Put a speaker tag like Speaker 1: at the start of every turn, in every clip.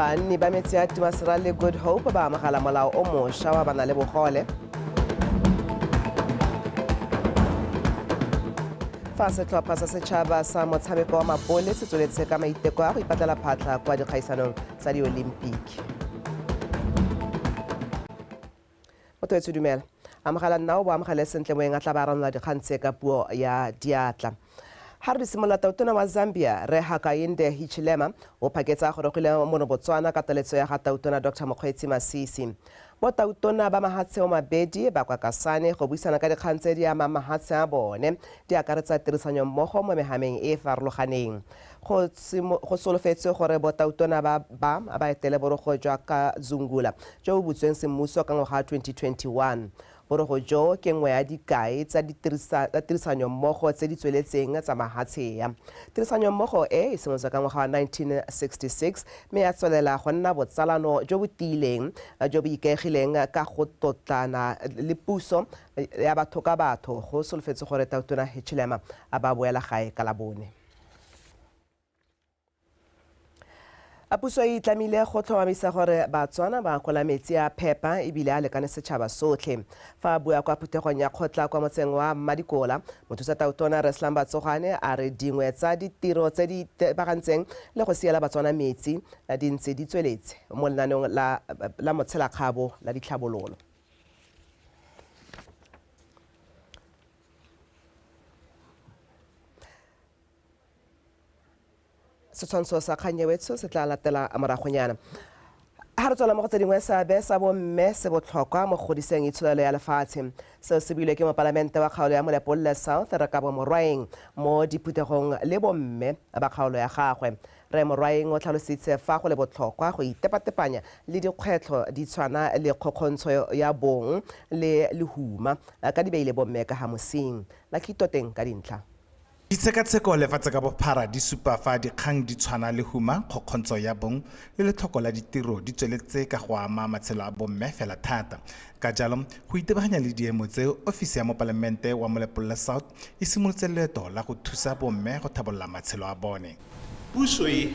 Speaker 1: Banni ba metsi a Timasera le Good Hope ba amogela molao o mošwa wa bana le bogole. Fa setlhopha sa setšhaba sa motshameko wa mabole se tsweletse ka maiteko a go ipatlela phatlha kwa dikgaisanong tsa di-Olympic. Motho dumela. Amogela nna o bo amogele sentle moeng a tla ba ranola dikgang tse ka puo ya diatla. Ha re simolola tautona wa Zambia re Hakainde Hichilema o phaketsa gore go ile mo BOTSWANA ka taletso ya ga tautona Dr. Mokgweetsi Masisi. Mo tautona ba mahatshe o mabedi ba kwa Kasane go buisana ka dikgang tse di ama mahatshe a bone di akaretsa tirisanyo mmogo mo mehameng e farologaneng. Go solofetse gore bo tautona ba etele borogo jwa ka Zungula jo bo butsweng semmuso ka ngwaga 2021. Borogo jo ke nngwe ya dikai tsa tirisanyo mmogo tse di tsweletseng tsa mahatshe ya. Tirisanyo mmogo e simolotse ka ngwaga wa 1966 mme ya tswelela go nna botsalano jo bo tiileng jo bo ikaegileng ka go totlana le puso ya batho ka batho. Go solofetse gore tautona Hichilema a ba boela gae ka Labone. A puso e tlamile go tlhomamisa gore BOTSWANA ba gola metsi a phepa ebile a lekane setšhaba sotlhe. Fa a bua kwa phuthegong ya kgotla kwa motseng wa Madikola, mothusa tautona Reslam Batsogane a re dingwe tsa ditiro tse di tebagantseng le go siela BOTSWANA metsi di ntse di tsweletse mo lenaneong la motshelakgabo la ditlhabololo. Setshwantsho sa kganyewetso se tla latela moragonyana. Ha re tswela mo go tse dingwe seabe sa bomme se botlhokwa mo godiseng itsholelo ya lefatshe. Seo se builwe ke mopalamente wa kgaolo ya Molepolle South re ka bo Morwaeng mo diphuthegong le bomme ba kgaolo ya gagwe. Re Morwaeng o tlhalositse fa go le botlhokwa go itepatepanya le dikgwetlho di tshwana le kgokgontsho ya bong le lehuma ka di beile bomme ka hamosing. La kitoteng ka dintlha.
Speaker 2: Ditshekatsheko lefatshe ka bophara di supa fa dikgang di tshwana le huma kgokgontsho ya bong le letlhoko la ditiro di tsweletse ka go ama matshelo a bomme fela thata. Ka jalo go itebaganya le diemo tse ofisi ya mopalamente wa Molepolle South e simolotse leeto la go thusa bomme go thabolola matshelo a bone.
Speaker 3: Puso e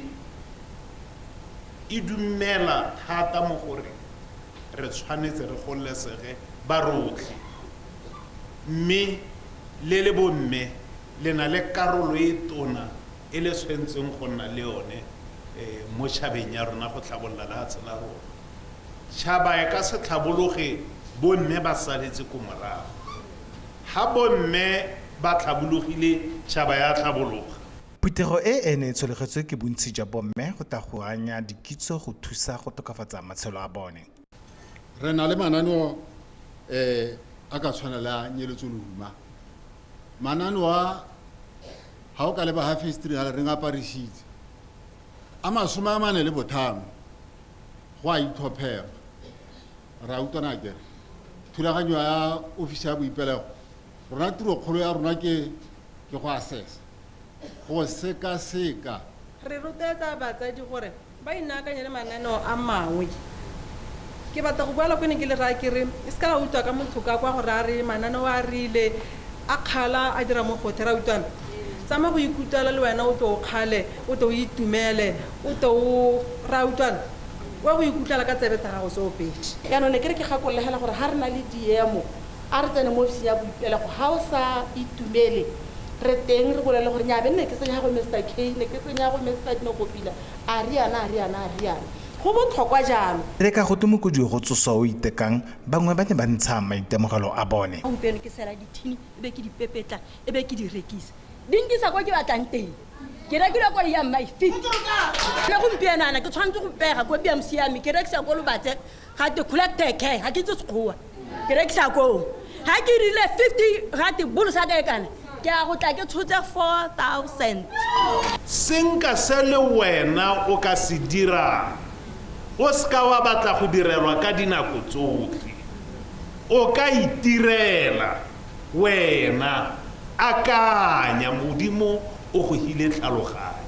Speaker 3: dumela thata mo gore re tshwanetse re golesege ba rotlhe mme le bomme le na le karolo e tona e le tshwentseng go nna le yone mo tšhabeng ya rona go tlhabolola lefatshe la rona. Tšhaba e ka se tlhabologe bomme ba saletse ko morago. Ha bomme ba tlhabologile tšhaba ya tlhabologa.
Speaker 2: Phuthego e ne e tsholegetswe ke bontsi jwa bomme go ta go anya dikitso go thusa go tokafatsa matshelo a bone.
Speaker 4: Re na le mananeo a ka tshwana la nyeletso lehuma. Mananeo a ha o ka leba ha history ha re ngaparishitse a masome a mane le botlhano go a itlhophega ra utana ke thulaganyo ya ofisi ya boipelego rona tiro kgolo ya rona ke go assess go seka
Speaker 5: re rutetsa batsadi gore ba inakanye le mananeo a mangwe ke batla go boela go ne ke le ra ke re e se ka la utlwa ka motho ka kwa gore a re mananeo a rile a kgala a dira mo go thera utwana tsama go ikutela le wena o tlo kgale o tlo itumele o tlo ra utwana wa go ikutela ka tsebe tsa gago se o pedi ya none ke re ke gakollegela gore ha re na le diemo a re tsene mo ofisi ya boipelego ha o sa itumele re teng re bolele gore nya be nne ke tsenya go Mr. K ne ke tsenya go Mr. Dinokopila a riana go botlhokwa jalo
Speaker 2: re ka go tumokodi go tsosa o itekang bangwe ba ne ba ntsha maitemogelo a bone.
Speaker 6: O pele ke sela dithini e be ke di pepetla e be ke di rekisa dinkisa go ke batlang teng ke rekile go ya mai 50 le go mpienana ke tshwantse go pega go bia msiami ke rekisa go lo batse ga te collect ke ga ke tse tsoa ke rekisa go ha ke rile 50 ga te bulusa ka ekana ke a go tla ke tshotse 4000
Speaker 3: senka se le wena o ka se dira o ska wa batla go direlwa ka dinako tsotlhe o ka itirela wena akanya modimo o go hile tlhaloganya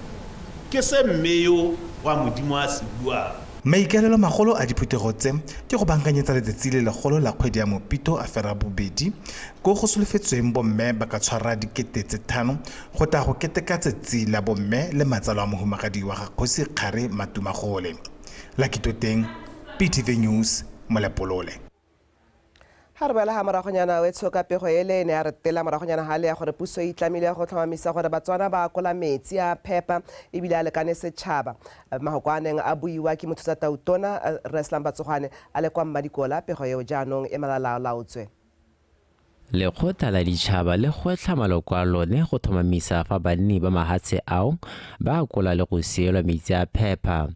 Speaker 3: ke se mmeyo wa modimo a se bua.
Speaker 2: Maikalelo magolo a diphuthego tse ke go bankanyetsa letsatsi le legolo la kgwedi ya Mopito a fera bobedi go go solofetsweng bomme ba ka tshwara dikete tse 5 go ta go keteka tsatsi la bomme le matsalo a mohumagadi wa Kgosi Kgare Matumagole. la kitoteng PTV News Molepolole.
Speaker 1: ha re bala ha moragonyana we tshoka pego ele ne a re tela moragonyana ha le ya gore puso e itlamile go tlhomamisa gore batswana ba kola metsi a phepa e bile a lekane setšhaba mahokwaneng a buiwa ke motho tsa tautona reslang batsogwane a le kwa mmadikola pego eo jaanong e malalalaotswe
Speaker 7: Lekgotla la ditšhaba le gwetlha maloko a lone go tlhomamisa fa banni ba mahatshe ao ba kola le go sielwa metsi a phepa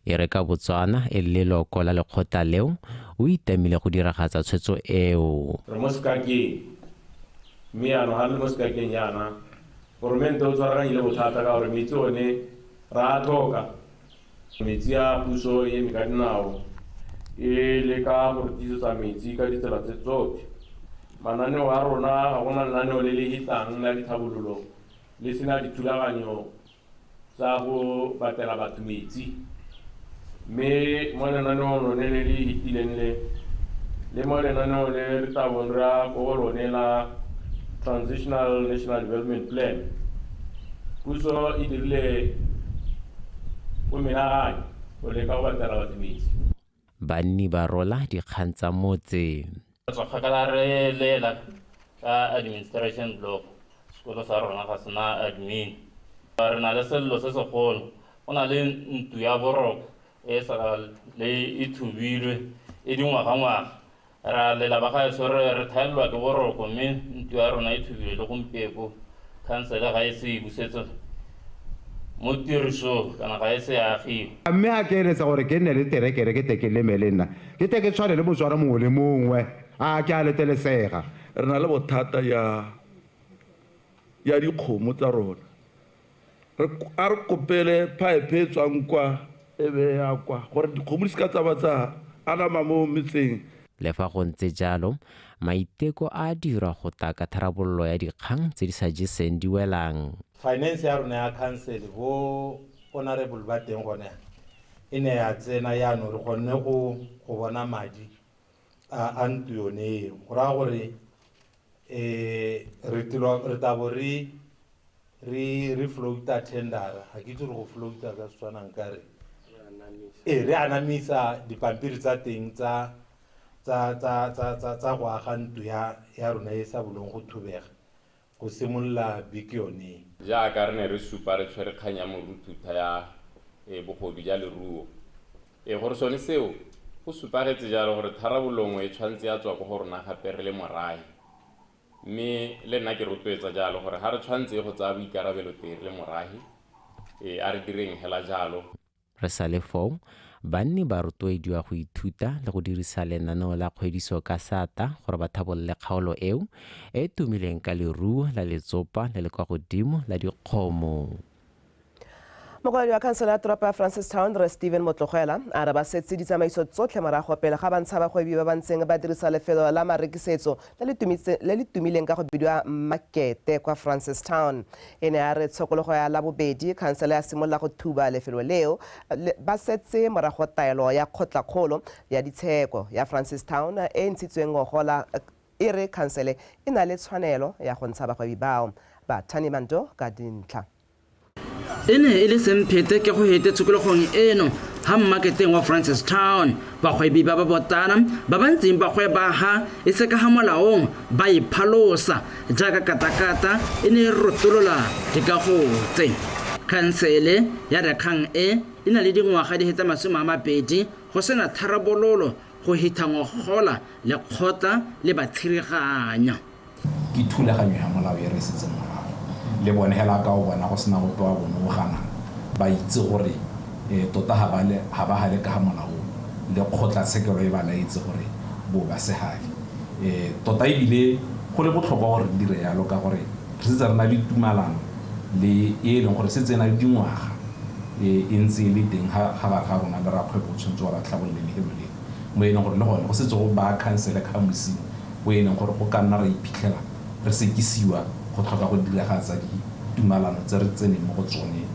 Speaker 7: e re ka Botswana e le leloko la lekgotla leo o itamile go diragatsa tshwetso eo
Speaker 8: re mo sekakeng mme ano ha le mo sekakeng yana goromente o tshwaraganyile bothata ka gore metsi one ra tlhoka metsi a puso e eme ka dinao e le ka go re tlisetsa metsi ka ditsela tse tsotlhe mananeo a rona ga gona lenaneo le le hitang la dithabololo le sena dithulaganyo tsa go batlela batho metsi mme mo lenaneo lone le le hitileng le mo lenaneo le re tabong ra go lone la Transitional National Development Plan puso e dirile go menaganya go leka go batlela batho metsi
Speaker 7: banni ba rola dikgang tsa motse
Speaker 9: kgakala re lela ka administration block sekolo sa rona ga sena admin re na le sello se segolo go na le ntu ya boroko e sa le e thubilwe e dingwaga ra lela ba gaetsho re thaelwa ke boroko mme ntu ya rona e thubilwe le gompieko khansele ga e se e busetsa mo tiriso kana ga e se agiwa
Speaker 10: mme a ke eletsa gore ke nne le terekere ke teke le mele nna ke teke tshwane le motswara mongwe le mongwe a ke a letelesega
Speaker 11: re na le bothata ya dikgomo tsa rona a re kopele pipe e tswang kwa e be ya kwa gore dikgomo di se ka tsabatsa a nama mo metseng
Speaker 7: le fa go ntse jalo maiteko a dira go taka tharabololo ya dikgang tse di sa jeseng di welang
Speaker 12: finance ya rona ya council bo honorable ba teng gone e ne ya tsena yaano re kgonne go bona madi a ntu yone go ra gore re tabo re floata tendera ga ke itse re go floata ka Setswana nkare re anamisa dipampiri tsa teng tsa go aga ntu ya rona e sa bolong go thubega go simolola biki yone
Speaker 8: jaaka re ne re supa re tshwere kgang ya moruthuta ya bogodu ja leruo gore sone seo go supagetse jalo gore tharabolongwe e tshwantse ya tswa go go rona gape re le morai mme le nna ke rotloetsa jalo gore ga re tshwantse go tsaya boikarabelo teng le morai a re direng hela jalo
Speaker 7: re sa le foo banni ba rotloediwa go ithuta le go dirisa lenaneo la kgwediso ka sata gore ba thabolle kgaolo eo e tumileng ka leruo la letsopa le le kwa godimo la dikgomo
Speaker 1: mokwaledi wa khansele ya toropo ya Francistown re Stephen Motlogela a re ba setse ditsamaiso tsotlhe morago pele ga ba ntsha bagwebi ba ba ntseng ba dirisa lefelo la marekisetso le le tumileng ka go bidiwa makete kwa Francistown e ne a re tshokologo ya la bobedi khansele ya simolola go thuba lefelo leo ba setse morago taelo ya kgotlakgolo ya ditsheko ya Francistown e ntshitsweng ngogola e re khansele e na le tshwanelo ya go ntsha bagwebi bao ba Thani Mando ka dintlha
Speaker 13: ene e le semphete ke go hete tshokologong eno ha mmaketeng wa Francistown bagwebi ba botana ba bantseng ba gweba ha e se ka ha molaong ba iphalosa jaaka katakata e ne rotolola dikagotse khansele ya Dikgang e ina le dingwaga di heta 20 go sena tharabololo go hita ngogola le kgotla le batshiriganya
Speaker 14: ke thulaganyo ya molao e re setseng le bone hela ka o bona go sena go toa bona go gana ba itse gore tota ha ba hale ka molao le kgotla tshekelo e ba la itse gore bo ba se hale tota e bile go le botlhokwa gore dire yalo ka gore re se rena le tumalano le e leng gore se tsena le dingwaga e ntse le teng ha ba ga rona le rakgwebo tshwanetse wa tlhabolle le helo le mo e leng gore le gone go setse go ba khansele ka mosi go e leng gore go ka nna ra iphitlhela re sekisiwa go tlhoka go diragatsa ditumalano tse re tseneng mo go tsone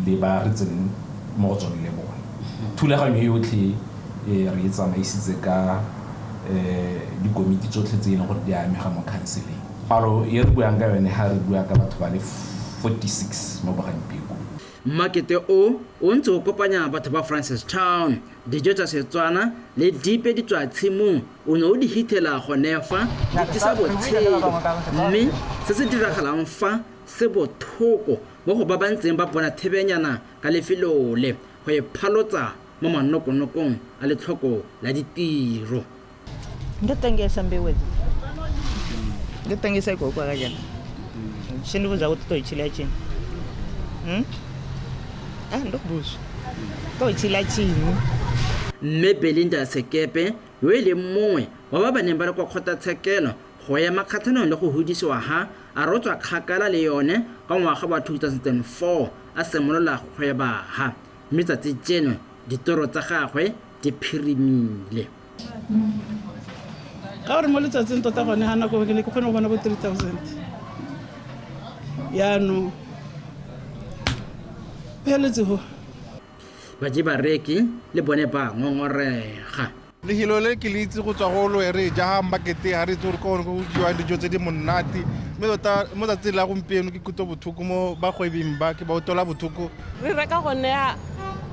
Speaker 14: le ba re tseneng mo go tsone le bone thulaganyo yotlhe re e tsamaisitse ka dikomiti tsotlhe tse e leng gore di amega mo khanseleng palo e re buang ka yone ha re bua ka batho ba le 46 mo bogampeko
Speaker 13: makete o ntse o kopanya batho ba Francistown dijo tsa Setswana le dipe di tswa tshimong o ne o di hitela go nefa di tisa botshelo mme se se diragalang fa se bothoko mo go ba bantseng ba bona thebenyana ka lefelo le go e phalotsa mo manokonokong a letlhoko la ditiro
Speaker 15: ngitengesa mbewe ngitengesa ikokwa kanjani shini kuza ukuthi toyichila chini ndokubuza toyichila chini
Speaker 13: mme Belinda Sekepe yo e leng mongwe wa ba ba neng ba le kwa kgotlatshekelo go ema kgatlhanong le go hodisiwa ha a rotswa kgakala le yone ka ngwaga wa 2004 a simolola kgweba ha mme tsatsi tseno ditoro tsa gagwe di phirimile
Speaker 16: ka gore mo letsatsing tota gone ga nako ke ne ke kgone go bona bo 3000 yaanong peletse go
Speaker 13: baje bareki le bone ba ngongorega
Speaker 17: lehilo le ke le itse go tswa go lo re ja market ha re tsore go diwa dijo tse di monate mme tota mo tsatsing la gompieno ke kuto bothoko mo ba gwebing ba ke ba otola bothoko
Speaker 18: re reka gone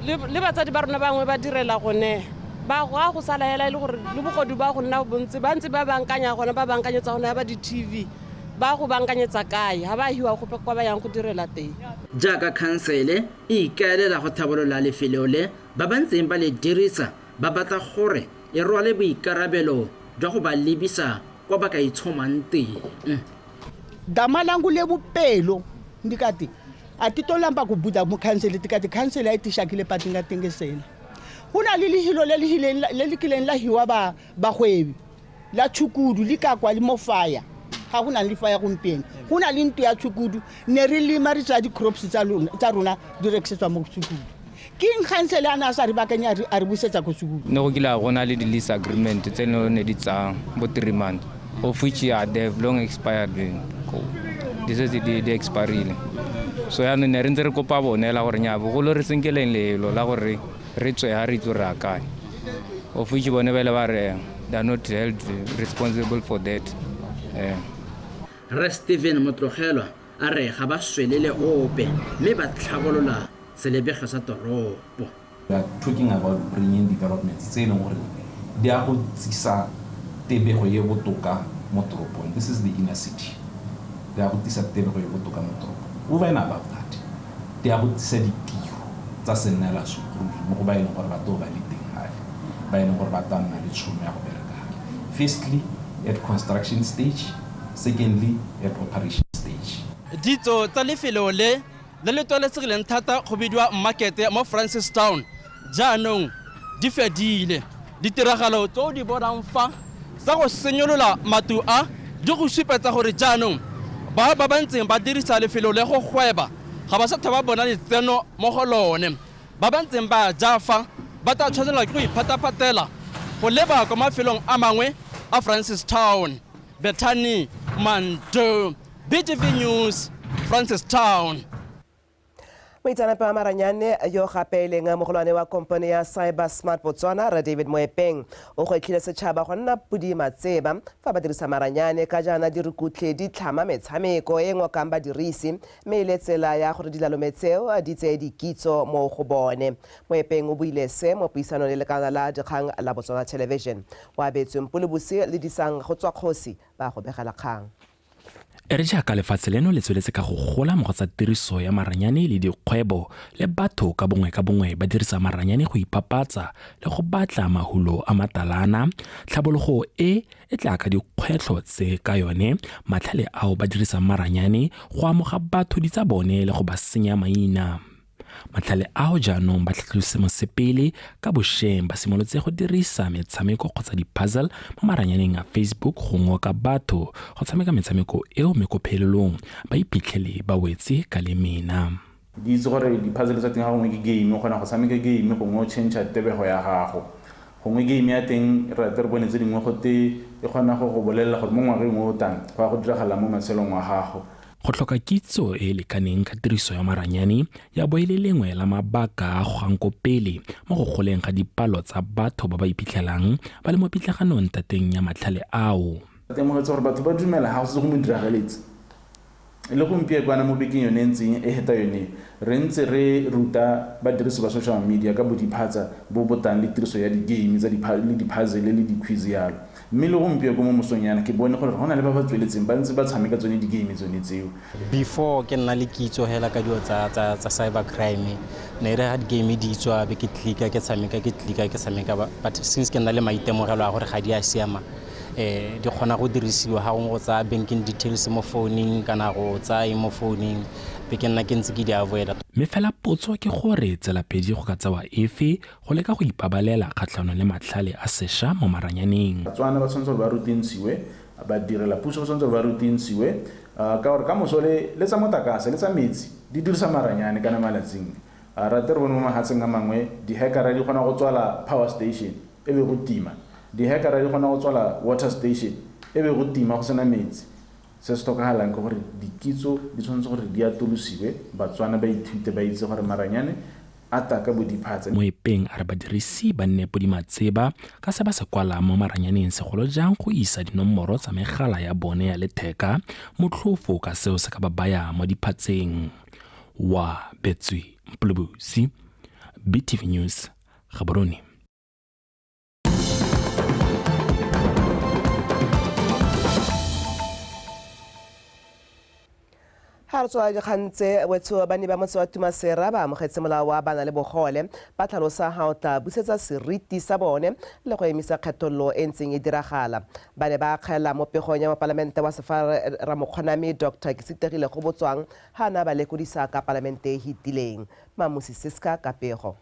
Speaker 18: le batsadi ba rona bangwe ba direla gone ba go sala hela ile gore le bogodu ba go nna bontse ba ntse ba bankanya gona ba bankanyetsa gona ba di TV ba go bankanyetsa kae ha ba hiwa go kwa ba yang go direla teng
Speaker 13: jaaka khansele e ikaelela go thabolola lefelo le ba bantseng ba le dirisa ba batla gore e rwale boikarabelo jwa go ba lebisa kwa ba ka itshomang teng
Speaker 19: dama langu le bupelo ndikati atitolamba kubuda mu khansele tikati khansele ai tishakile pati nga tengesela huna lilihilo lelikileng la hiwa ba bagwebi la tshukudu likakwa le mofaya ga gona le faya gompieno gona le nto ya tshukudu ne re lema re tsa di crops tsa rona di rekisetswa mo tshukudu king khansele ana sa re bakanya a re busetsa go tshukudu
Speaker 20: ne go kila gona le di lease agreement tse ne di tsa bo 3 months of which they have long expired this is the expiry so ya ne re ntse re kopa bonela gore nya bogolo re senkeleng lelo la gore re tswe ha re tsura kae of which bone bele ba re they are not held responsible for that
Speaker 13: re Steven Motlogelo a re ga ba swelele ope mme ba tlhabolola selebege sa toropo
Speaker 14: we are talking about bringing developments tse leng gore di a go tsisa tebego ye botoka mo toropong this is the inner city di a go tsisa tebego ye botoka mo toropong over and above that di a go tsisa ditiro tsa senela sukuru mo go ba ile gore batho ba le teng hae ba ile gore ba tana le tšhono ya go bereka firstly at construction stage secondly at operation stage
Speaker 21: ditso tsa lefelo le le tolesegileng thata go bidiwa market mo Francistown jaanong di fedile ditiragalo tso di bonang fa sa go senyolola matu a di go supetsa gore jaanong ba bantseng ba dirisa lefelo le go gweba ga ba sa thaba bona letseno mo go lone ba bantseng ba jafa ba ta tshwanela ke go iphataphatela go leba kwa mafelong a mangwe a Francistown. Bethany Mando, BTV News, Francistown.
Speaker 1: Moitanape wa maranyane yo gape e leng mogolwane wa kompone ya Cyber Smart Botswana ra David Moepeng o go etlhile setšhaba go nna pudi matseba fa ba dirisa maranyane ka jana di rukutlhe di tlhama metshameko e ngokang badirisi mme le tsela ya gore dilalometseo di tse dikitso mo go bone. Moepeng o buile se mo puisano le lekala la Dikgang la Botswana Television wa betsweng Polobusi le disang go tswa kgosi ba go begela kgang.
Speaker 22: E re jaaka lefatshe leno le tsweletse ka go gola mo go tsa tiriso ya maranyane le dikgwebo le batho ka bongwe ba dirisa maranyane go ipapatsa le go batla mahulo a matalana tlhabologo e tla ka dikgwetlho tse ka yone matlhale ao ba dirisa maranyane go amoga batho di tsa bone le go ba senya maina matlhale ao jaanong ba tlhatlhose mosepele ka bošeng ba simolotse go dirisa metshameko kgotsa di-puzzle mo maranyaneng a Facebook go ngoka batho go tshameka metshameko eo mekophelelong ba iphitlhele ba wetse ka lemena
Speaker 23: di itse gore di-puzzle tsa teng ga gongwe ke game o kgona go tshameka game gongwe o change tebego ya gago gongwe game ya teng re bone tse dingwe gote e kgona go bolelela gore mo ngwageng o tang go go diragala mo matshelong wa gago
Speaker 22: go tlhoka kitso e lekaneng ka tiriso ya maranyane ya boele lengwe la mabaka a go ganko pele mo go goleng ga dipalo tsa batho ba ba iphitlhelang ba le mo pitlaganong tateng ya matlhale ao
Speaker 23: temogetse gore batho ba dumela ga go se go mo diragaletse le gompieno kwana mo bekeng yone ntseng e heta yone re ntse re ruta badirisi ba social media ka bodiphatsa bo botang le tiriso ya di-game tsa le di-puzzle le di-quiz yalo mme le gompieno ko mo mosong yana ke bone gore go na le ba ba tsweletseng ba ntse ba tshameka tsone di-game tsone tseo.
Speaker 4: Before ke nna le kitso hela ka dilo tsa cyber crime ne re ha di-game di tswa be ke tlika ke tshameka but since ke nna le maitemogelo a gore ga di a siama di kgona go dirisiwa ha go tsa banking details mo founung kana go tsa mo founung be ke nna ke ntse ke di avoida.
Speaker 22: Mme fela potso ke gore tselapedi go ka tsewa efe go leka go ipabalela kgatlhanong le matlhale a sešwa mo maranyaneng.
Speaker 23: Batswana ba tshwanetse gore ba rutentsiwe ba direla puso ba tshwanetse gore ba rutentsiwe ka gore ka moso le tsa motakase le tsa metsi di dirisa maranyane kana malatsing ra tere bone mo mahatseng a mangwe di-hackera di kgona go tswala power station e be go tima, di-hackera di kgona go tswala water station e be go tima go sena metsi. Se se tlhokagalang ke gore dikitso di tshwanetse gore di atolosiwe batswana ba ithute ba itse gore maranyane a taka bodiphatsa.
Speaker 22: Moepeng a re badirisi ba nne podimatseba ka se ba se kwala mo maranyaneng segolo jang go isa dinomoro tsa megala ya bone ya letheka motlhofo ka seo se ka ba baya mo diphatseng. Wa Betswi Mplubusi, BTV News, Gaborone.
Speaker 1: ha re tswa dikgantse wetso ba ne ba motse wa Tumasera ba amogetse molao wa bana le bogole ba tlhalosa ha o tla busetsa seriti sa bone le go emisa kgethololo e ntseng e diragala. Ba ne ba kgela mo pegong ya moparlamente wa Sefara Ramokgonami Dr. Kisitegile go botswang ha na ba lekodisa ka parlamente e hitileng. Mamusi Siska ka pego.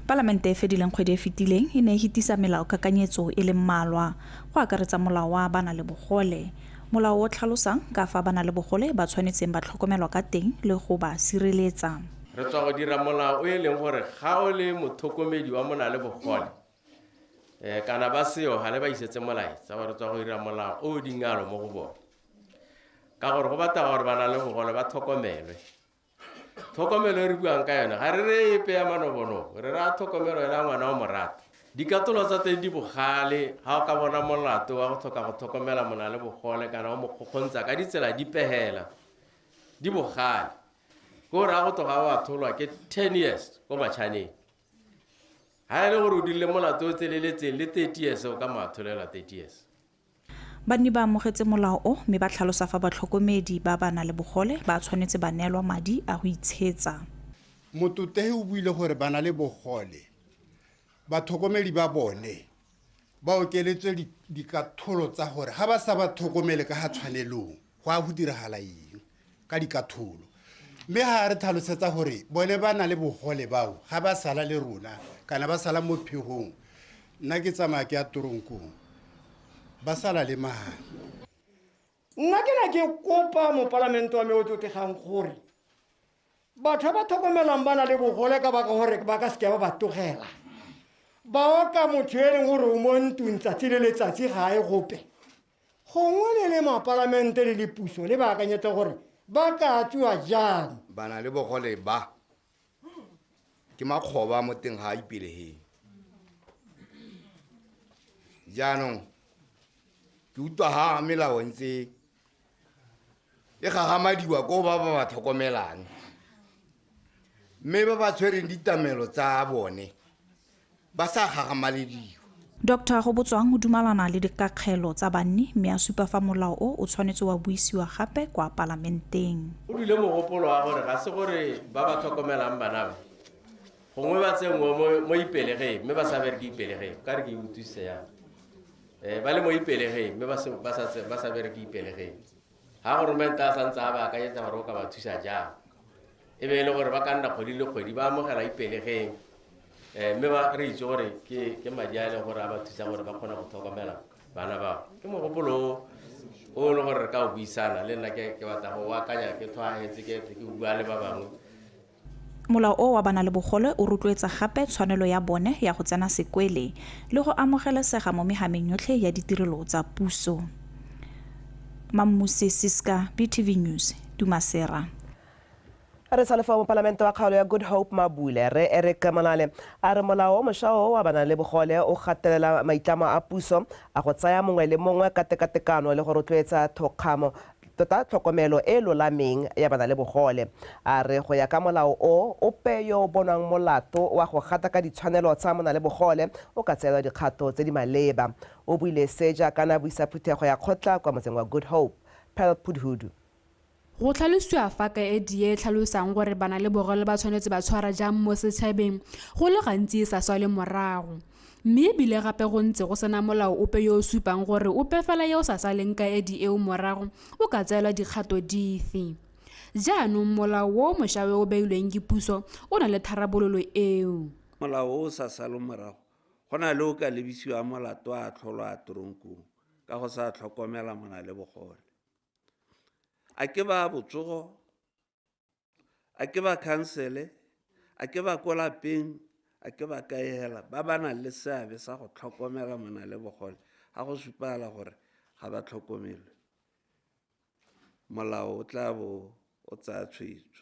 Speaker 5: Parlamente e fedileng kgwedi e fetileng e ne e hitisa melao kakanyetso e le mmalwa go akaretsa molao wa bana le bogole. Molao o tlhalosang ka fa bana le bogole ba tshwanetseng ba tlhokomelwa ka teng le go ba sireletsa.
Speaker 6: Re tswa go dira molao o e leng gore ga o le motlhokomedi wa mona le bogole kana ba seo ga le ba isetse molaetsa gore tswa go dira molao o dingalo mo go bone ka gore go batla gore bana le bogole ba tlhokomelwe. Tlhokomelo e re buang ka yone ga re re epe ya manobonobo re ra tlhokomelo ya ngwana wa morata. Dikatolo tsa teng di bogale ha o ka bona molato wa go tlhoka go tlhokomela mona le bogole kana o mo kgontsa ka ditsela di pehela di bogale go ra go toga wa tholwa ke 10 years go matšhaneng ha ele gore o dile molato o tseleletseng le 30 years o ka matholela 30 years.
Speaker 5: Banni ba amogetse molao o mme ba tlhalosa fa batlhokomedi ba bana le bogole ba tshwanetse ba neelwa madi a go itshetsa.
Speaker 24: Mototehi o buile gore bana le bogole batlhokomedi ba bone ba okeletswe dikatholo tsa gore ha ba sa ba tlhokomele ka ha tshwanelong go a go diragala eng ka dikatholo. Mme ha re tlhalosetsa gore bone ba na le bogole bao ga ba sala le rona kana ba sala mo phegong nna ke tsamaya ke ya toronkong ba sala le mahala.
Speaker 25: Nna ke na ke kopa mo parlamente wa me o tlotegang gore batho ba tlhokomelang ba na le bogole ka baka gore ba ka se ke ba tlogela ba ka motho e leng gore o mo ntlong tsatsi le letsatsi ga e gope gongwe le maparlamente le puso le ba akanyetsa gore ba ka tswa jang.
Speaker 26: Bana le bogole ba ke makgoba mo teng ga ipelegeng jaanong ke utlwa ha melao ntse e gagamadiwa ko ba ba tlhokomelang mme ba ba tshwereng ditamelo tsa bone ba sa gagamalediwa.
Speaker 5: Dr. go botswang o dumalana le dikakgelo tsa banni mme a supa fa molao o tshwanetse wa buisiwa gape kwa parlamenteng.
Speaker 6: O dile mogopolo wa gore ga se gore ba ba tlhokomelang bana ba gongwe ba tsengwe mo ipelegeng mme ba sa bereke ipelegeng ka re ke utlwise ya ba le mo ipelegeng mme ba sa bereke ipelegeng ha goromente a santse a ba akanyetsa gore o ka ba thusa jang e be e le gore ba ka nna kgwedi le kgwedi ba amogela ipelegeng mme ba re itse gore ke madi a leng gore a ba thusa gore ba kgona go tlhokomela bana bao. Ke mogopolo o le gore re ka o buisana le nna ke batla go akanya ke tlhoagetse ke bua le ba bangwe.
Speaker 5: Molao o wa bana le bogole o rotloetsa gape tshwanelo ya bone ya go tsena sekwele le go amogelesega mo megameng yotlhe ya ditirelo tsa puso. Mamusi Siska, BTV News, Tumasera.
Speaker 1: Re sa lefa mo parlamente wa kgaolo ya Good Hope Mabule re Eric Manale a re molao mošao wa bana le bogole o gatelela maitlamo a puso a go tsaya mongwe le mongwe ka tekatekano le go rotloetsa thokgamo tota tlhokomelo e lolameng ya bana le bogole. A re go ya ka molao o pe yo bonang molato wa go gata ka ditshwanelo tsa mona le bogole o ka tseelwa dikgato tse di maleba. O buile se jaaka na buisa phuthego ya kgotla kwa motseng wa Good Hope. Pearl Pudhudu.
Speaker 2: Go tlhalosiwa fa ka e tlhalosang gore bana le bogole ba tshwanetse ba tshwara jang mo setšhabeng go le gantsi sa swale morago. Mme bile gape go ntse go sena molao ope yo o supang gore ope fela yo sa saleng ka eo morago o ka tseelwa dikgato dife. Jaanong molao wo mošwa o beilweng ke puso o na le tharabololo eo.
Speaker 3: Molao o sa sale morago go na le o ka lebisiwa molato a tlholo a toronkong ka go sa tlhokomela mona le bogole. A ke ba botsogo, a ke ba khansele, a ke ba ko lapeng, a ke ba kaela ba ba nang le seabe sa go tlhokomela mona le bogole ga go supala gore ga ba tlhokomelwe. Molao o tla bo o tsaya tshwetso.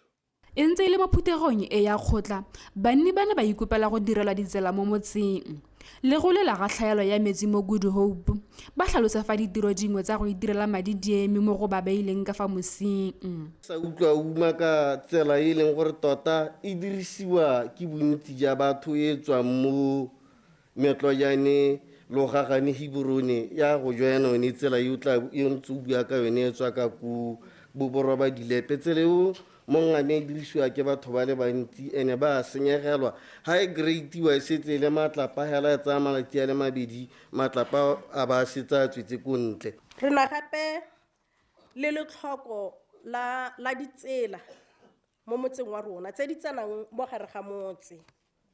Speaker 2: E ntse le mo phuthegong e ya kgotla banni bana ba ikopela go direla ditsela mo motseng le go lela ga tlhaelo ya metsi mo Good Hope ba tlhalosa fa ditiro dingwe tsa go itirela madi dieme mo go ba beileng ka fa mosing.
Speaker 9: Sa utlwa uma ka tsela e leng gore tota e dirisiwa ke bontsi ja batho e tswa mo metlojane logagane hiborone ya go joina yone tsela e tla e ntse o bua ka yone e tswa ka ku boboroba dilepe tsele o mongane e dirisiwa ke batho ba le bantsi ene ba senyegelwa ha e greatiwa e setse le matlapa hela tsa malatsi a le mabedi matlapa a ba setsa tswetse ko ntle.
Speaker 10: Re na gape le letlhoko la ditsela mo motseng wa rona tse di tsenang mo gare ga motse.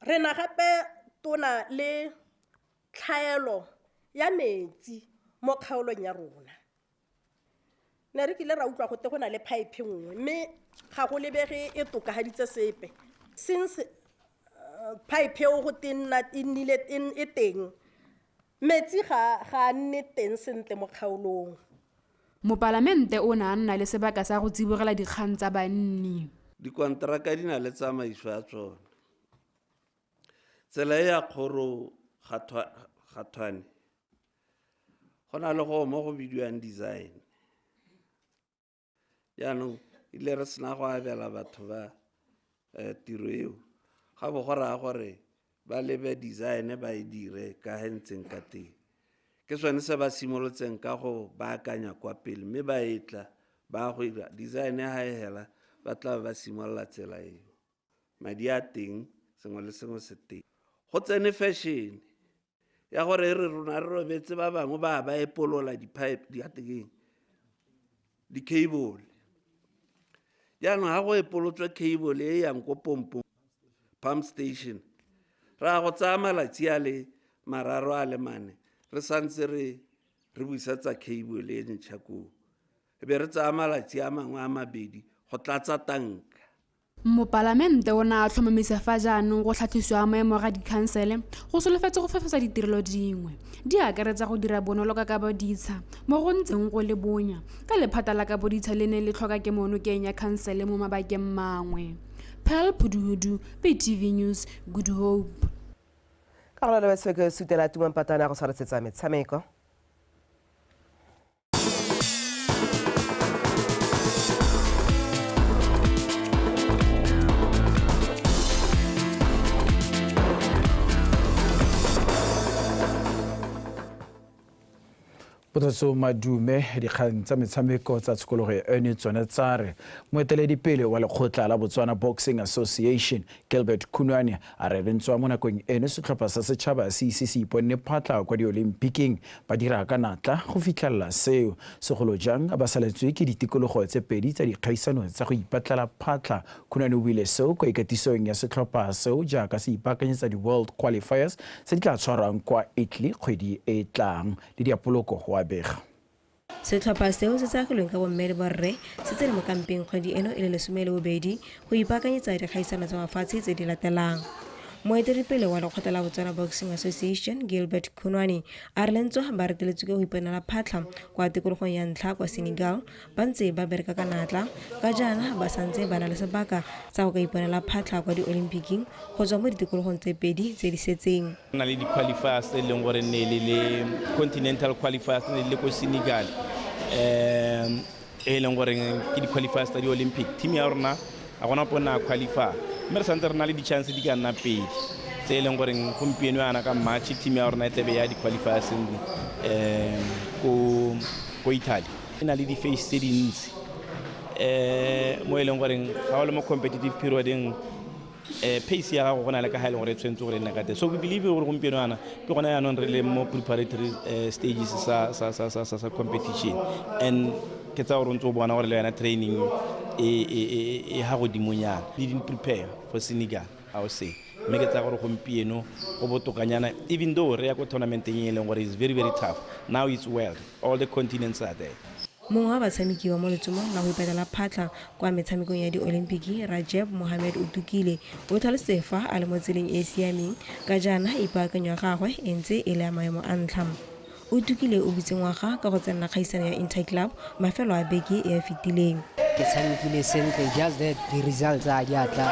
Speaker 10: Re na gape tona le tlhaelo ya metsi mo kgaolong ya rona. Ne re kile ra utlwa gote go na le pipe nngwe mme ga go lebege e tokahaditse sepe since pipe eo go tenna nnile e teng metsi ga nne teng sentle mo kgaolong.
Speaker 2: Mopalamente o na nna le sebaka sa go tsibogela dikgang tsa banni.
Speaker 3: Dikontraka di na le tsamaiso ya tsona. Tsela ya kgoro gathwane go na le go mo go bidiwang design. Yaanong ile re sena go abela batho ba tiro eo ga bo go raya gore ba lebe design ba e dire ka hentseng ka teng. Ke sone se ba simolotseng ka go baakanya kwa pele mme ba etla ba go ira design ha e hela ba tla ba simolla tsela eo. Madi a teng sengwe le sengwe se teng. Go tsene fashion ya gore re rona re robetse ba bangwe ba epolola di-pipe di-cable. Yaanong ha go epolotswe cable e yang ko pompong pump station ra go tsaya malatsi a le mararo a le mane re santse re buisetsa cable e ntšha koo e be re tsaya malatsi a mangwe a mabedi go tlatsa tanka.
Speaker 2: Mopalamente o na tlhomamisa fa jaanong go tlhatlhisiwa maemo ga dikhansele go solofetse go fefesa ditirelo dingwe di akaretsa go dira bonolo ka kaboditsha mo go ntseng go le bonya ka lephata la kaboditsha le ne le tlhoka ke monokeng ya khansele mo mabakeng mangwe. Pearl Pudhudu, BTV News, Good Hope.
Speaker 1: Ka go le se ke sutela tumang patana go tshwaretsa metshameko.
Speaker 22: Potso madume dikgang tsa metshameko tsa tshokologo eno tsone tsare moeteledipele wa lekgotla la Botswana Boxing Association Gilbert Kunwane a re rentswa mo nakong eno setlhopha sa setšhaba se iponne phatla kwa di-Olympiking ba dira ka natla go fitlhelela seo segolo jang ba saletswe ke ditikologo tse pedi tsa dikgaisano tsa go ipatlela phatla. Kunwane o buile seo kwa ikatisong ya setlhopha seo jaaka se ipaakanyetsa di-World Qualifiers tse di tla tshwarwang kwa Italy kgwedi e tlang le diapoloko wa bega.
Speaker 11: Setlhopha seo se tsagilweng ka bomme le borre se tsene mo kampeng kgwedi eno e le 12 go ipaakanyetsa dikgaisano tsa mafatshe tse di latelang. Moeteledipele wa lekgotla la Botswana Boxing Association Gilbert Kunwane a re lentswe ba reteletswe ke go iponela phatla kwa tikologong ya ntlha kwa Senegal ba ntse ba bereka ka natla ka jaana ba santse ba na le sebaka sa go ka iponela phatla kwa di-Olympiking go tswa mo ditikologong tse pedi tse di setseng.
Speaker 12: Na le di-qualifiers e leng gore ne le continental qualifiers ne le ko Senegal e leng gore ke di-qualifiers tsa di-olympic team ya rona a gona pona qualify mme re santse re na le di-chance di ka nna pedi tse e leng gore gompieno yana ka march team ya rona e tlebe ya di-qualifiers ko Italy e na le di-face tse dintsi mo e leng gore ga o le mo competitive periodeng pace ya gago go na le ka ga e leng gore e tshwanetse gore e nne ka teng so we believe gore gompieno yana ke gona yaanong re le mo preparatory stages sa competition and ke tsa gore o ntse o bona gore le yona training e ha godimonyana le didn't prepare for Senegal I would say mme ke tsa gore gompieno go botokanyana even though re ya ko tournamenteng e leng gore is very very tough now it's world all the continents are there.
Speaker 11: Mongwe wa batshameki wa mo letsomong la go ipatela phatlha kwa metshamekong ya di-Olimpiki Rajab Mohamed Utukile o tlhalositse fa a le mo tseleng e siameng ka jaana ipaakanyo ya gagwe e ntse e le ya maemo a ntlha. Utukile o butse ngwaga ka go tsenela kgaisano ya Interclub mafelo a beke e a fetileng.
Speaker 7: Ke tshamekile sentle just that the results a di atla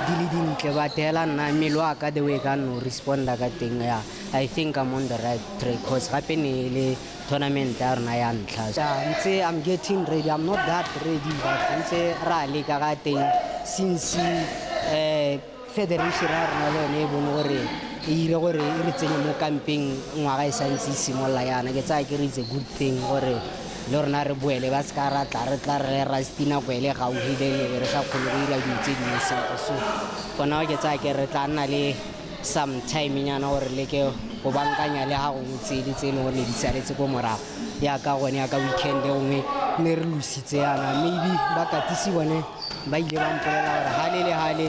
Speaker 7: di le dintle ba tela nna mmele wa ka the way ka no responda ka teng ya I think I'm on the right track cause gape ne le tournament ya rona ya ntlha I'm getting ready I'm not that ready but ntse ra le ka ga teng since federation ra rona le ne bone gore e ile gore e re tsenye mo camping ngwaga e santse simolla yana ke tsa ke re a good thing gore le rona re boele ba ska ra tla re rastina go ele ga o hidele re sa kholo re ila ditse di so bona ke tsa ke re tla nna le some time nyana gore le ke go bankanya le ha go ntse di tsene gore di saletse go morago ya ka gone ya ka weekend gongwe ne re lusitse yana maybe ba katisi bone ba ile ba mpolela gore hale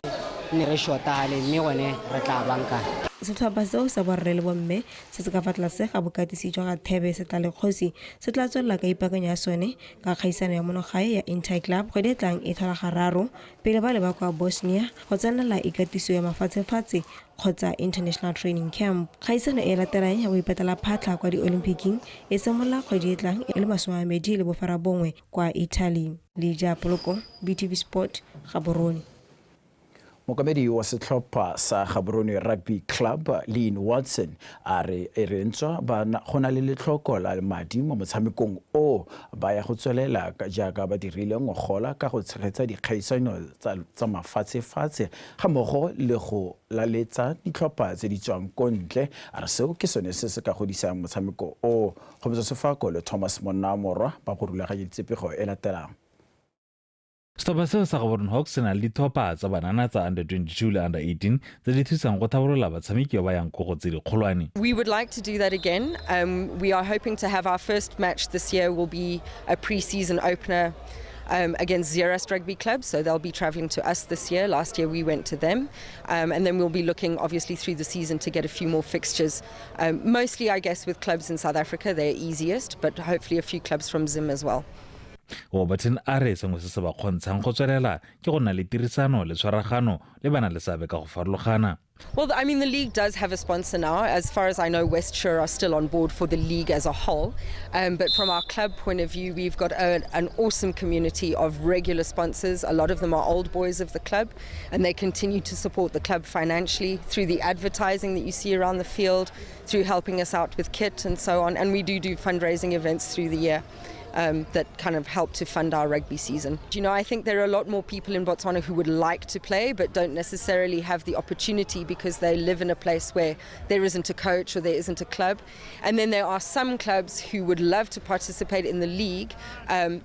Speaker 7: ne re shota hale mme gone re tla bankanya.
Speaker 11: Setlhopha seo sa borre le bomme se se ka fa tlase ga bokatisi jwa ga Thebe se tla le kgosi se tla tswelela ka ipaakanyo ya sone ka kgaisano ya monogae ya Interclub kgwedi e tlang e tlhola gararo pele ba le ba kwa Bosnia go tsenela ikatiso ya mafatshe-fatshe kgotsa international training camp. Kgaisano e latelang ya go ipatela phatlha kwa di-Olympiking e simolola kgwedi e tlang e le 2021 kwa Italy. Lija Poloko, BTV Sport, Gaborone.
Speaker 8: Mokamedi wa setlhopha sa Gaborone Rugby Club Lean Watson a re rentswa ba gona le letlhoko la madi mo motshamekong o ba ya go tswelela jaaka ba dirile ngogola ka go tshegetsa dikgaisano tsa mafatshe-fatshe ga mmogo le go laletsa ditlhopha tse di tswang kontle a re seo ke sone se se ka godisang motshameko o go botsa sefako le Thomas Monamorwa ba go rulaganya tsepego e latelang.
Speaker 15: Setlhopha seo sa Gaborone Hawks se na le dithopa tsa banana tsa under 22 le under 18 tse di thusang go thabolola batshameki ba yang go tse dikgolwane.
Speaker 16: We would like to do that again. We are hoping to have our first match this year will be a pre-season opener against Zerast Rugby Club, so they'll be travelling to us this year. Last year we went to them, and then we'll be looking obviously through the season to get a few more fixtures. Mostly I guess with clubs in South Africa, they're easiest, but hopefully a few clubs from Zim as well.
Speaker 15: Robertson are sengwe se se ba kgontshang go tswelela ke go nna le tirisano le tshwaragano le bana le sabe ka go farologana.
Speaker 16: Well, I mean, the league does have a sponsor now. As far as I know, West Shore are still on board for the league as a whole. But from our club point of view, we've got an awesome community of regular sponsors. A lot of them are old boys of the club, and they continue to support the club financially through the advertising that you see around the field, through helping us out with kit and so on. And we do fundraising events through the year. That kind of help to fund our rugby season. You know, I think there are a lot more people in Botswana who would like to play but don't necessarily have the opportunity because they live in a place where there isn't a coach or there isn't a club. And then there are some clubs who would love to participate in the league,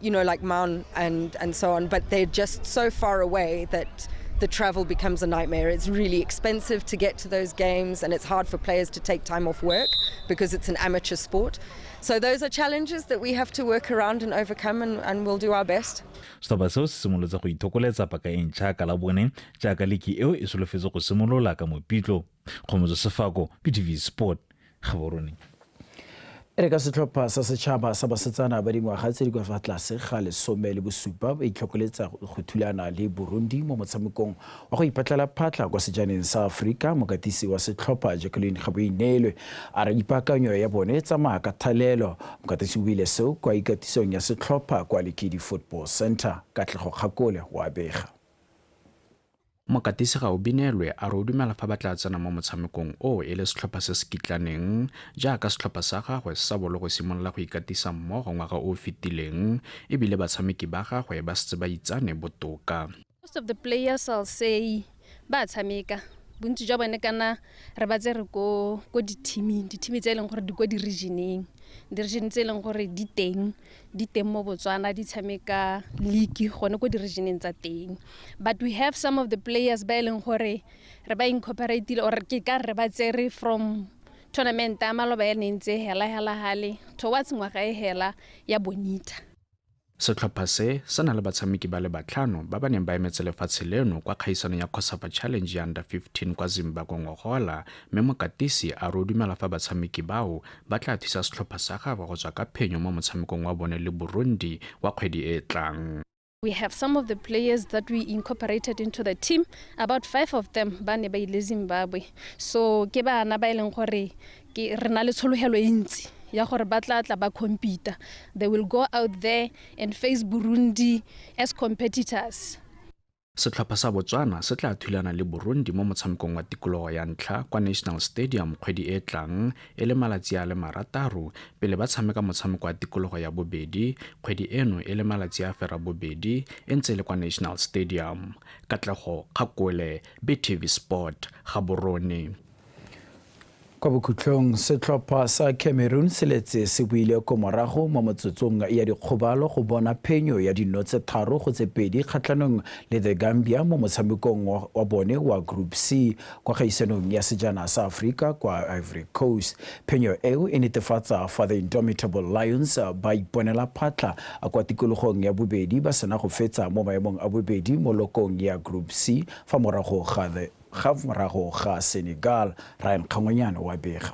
Speaker 16: you know, like Mount and so on, but they're just so far away that the travel becomes a nightmare. It's really expensive to get to those games and it's hard for players to take time off work because it's an amateur sport. So those are challenges that we have to work around and overcome, and we'll do our best.
Speaker 15: Setlhopha seo se simolotse go ithokoletsa paka e ntšha ka labone jaaka leki eo e solofetse go simolola ka mopitlo. Kgomotso Sefako, BTV Sport, Gaborone.
Speaker 8: Re ka setlhopha sa setšhaba sa basetsana ba dingwaga tse di kwa fa tlase ga 17 ba itlhokoletsa go thulana le Burundi mo motshamekong wa go ipatlela phatla kwa sejaneng sa Afrika. Mokatisi wa setlhopha Jacqueline Gaboinelwe a re ipaakanyo ya bone tsamaya ka thalelo. Mokatisi o ile seo kwa ikatisong ya setlhopha kwa Lekedi Football Center. Katlego Kgakole wa bega.
Speaker 13: mokatisi ga o binelwe a re o dumela fa ba tla tsena mo motshamekong o e le setlhopha se se kitlaneng jaaka setlhopha sa gagwe sa bolo go simolola go ikatisa mmogo ngwaga o o fetileng ebile batshameki ba gagwe ba setse ba itsane botoka.
Speaker 14: Most of the players I'll say ba tshameka bontsi jwa bone kana re ba tsere ko di-team tse leng gore di ko di-region tse leng gore di teng mo Botswana di tshameka league gone ko di-region tsa teng, but we have some of the players ba leng gore re ba incorporate or ke ka re ba tsere from tournament a maloba ya nentse hela hale towards ngwaga e hela ya Bonita.
Speaker 13: Setlhopha se na le batshameki ba le batlhano ba ba neng ba emetse lefatshe leno kwa kgaisano ya Kosapa Challenge ya Under 15 kwa Zimbabwe ngogola, mme mokatisi a re o dumela fa batshameki bao ba tla thusa setlhopha sa gagwe go tswa ka phenyo mo motshamekong wa bone le Burundi wa kgwedi e tlang.
Speaker 14: We have some of the players that we incorporated into the team. About 5 of them ba ne ba ile Zimbabwe. So ke bana ba ileng gore ke re na le tshologelo e ntsi ya gore ba tla ba compete. They will go out there and face Burundi as competitors.
Speaker 13: Setlhopha sa Botswana se tla thulana le Burundi mo motshamekong wa tikologo ya ntlha kwa National Stadium kgwedi e tlang e le malatsi a le marataro pele ba tshameka motshameko wa tikologo ya bobedi kgwedi eno e le malatsi a fera bobedi e ntse le kwa National Stadium. Katlego Kgakole, BTV Sport, Gaborone.
Speaker 8: Kwa bokhutlong setlhopha sa Cameroon se letse se buile ko morago mo motsotsong ya dikgobalo go bona phenyo ya dinotse 3-2 kgatlhanong le the Gambia mo motshamekong wa bone wa Group C kwa kgaisanong ya sejana sa Afrika kwa Ivory Coast. Phenyo eo e netefatsa fa the Indomitable Lions ba iponela phatla kwa tikologong ya bobedi ba sena go fetsa mo maemong a bobedi mo lokong ya Group C fa morago ga Senegal. Ryan Kangonyane wa bega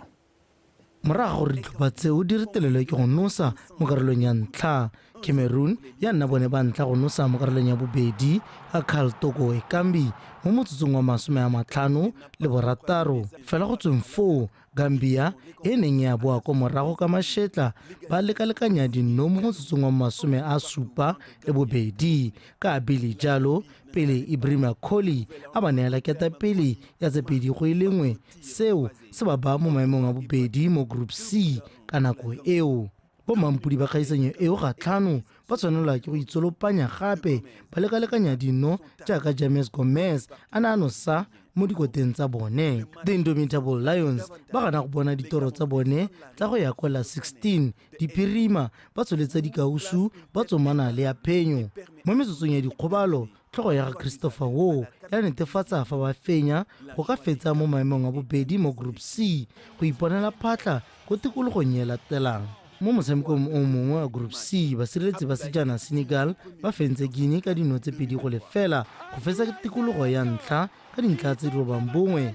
Speaker 17: morago gore ditlhopha tseo di retelelwe ke go nosa mo karolong ya ntlha. Cameroon ya nna bone ba ntla go nosa mo karolong ya bobedi ga Karl Toko Ekambi mo motsotsong wa 56 fela go tsweng 4 Gambia e neng ya boa ko morago ka mashetla ba lekalekanya dinno mo motsotsong wa 72 ka Billy Jalo pele Ibrahima Kholi a ba neela ketapele ya 2-1 seo se ba mo maemong a bobedi mo Group C ka nako eo. Bo mampudi ba kgaisanyo eo ga tlhano ba tshwanelwa ke go itsolopanya gape ba lekalekanya dinno jaaka James Gomez a ne a nosa mo dikoteng tsa bone. The Indomitable Lions ba gana go bona ditoro tsa bone tsa go ya kwa la 16 diphirima ba tsholetsa dikausu ba tsomana le ya phenyo mo metsotsong ya dikgobalo. Tlhogo ya Christopher Wo ya netefatsa fa ba fenya go ka fetsa mo maemong a bobedi mo Group C go iponela phatla go tikologong ya latelang. Mo motshamekong o mongwe wa Group C basireletsi ba sejana Senegal ba fentse Guinea ka dino tse 2-0 go fetsa tikologo ya ntlha ka dintlha tse 9.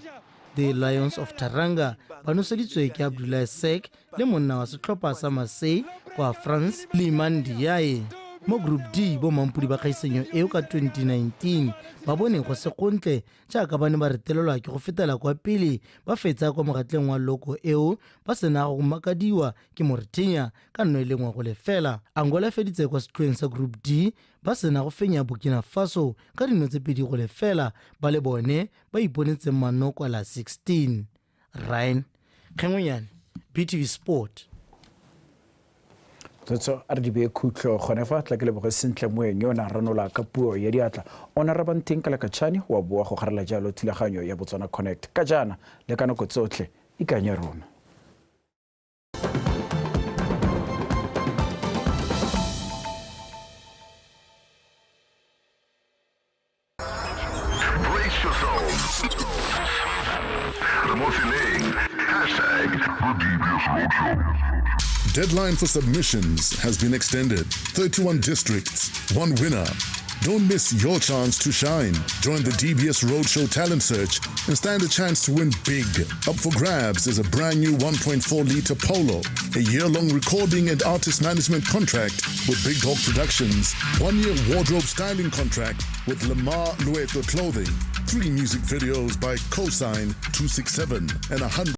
Speaker 17: The Lions of Teranga ba noseditswe ke Abdoulaye Seck le monna wa setlhopha sa Marseille kwa France Liman Ndiaye. Mo Group D bo mampudi ba kgaisanyo eo ka 2019 ba bone go se gontle jaaka ba ne ba retelelwa ke go fetela kwa pele ba fetsa kwa mogatleng wa loko eo ba sena go makadiwa ke Mauritania ka 1-0. Angola feditse kwa setlhoeng sa Group D ba sena go fenya Burkina Faso ka dino tse 2-0 ba le bone ba iponetse manoko la 16. Ryan Kangonyane, BTV Sport.
Speaker 8: Tso a re di be khutlo gone fa tla ke le boge sentle moeng yo na ranola ka puo ya diatla ona ra banteng ka lekatšhane wa boa go garela jalo thulaganyo ya Botswana Connect ka jana le ka nako tsotlhe ikanya rona.
Speaker 18: Brace yourselves. Promotioning #TheDBSRoadshow. Deadline for submissions has been extended. 31 districts, 1 winner. Don't miss your chance to shine. Join the DBS Roadshow Talent Search and stand a chance to win big. Up for grabs is a brand new 1.4-liter Polo, a year-long recording and artist management contract with Big Dog Productions, 1-year wardrobe styling contract with Lamar Lueto Clothing, 3 music videos by Cosign 267, and 100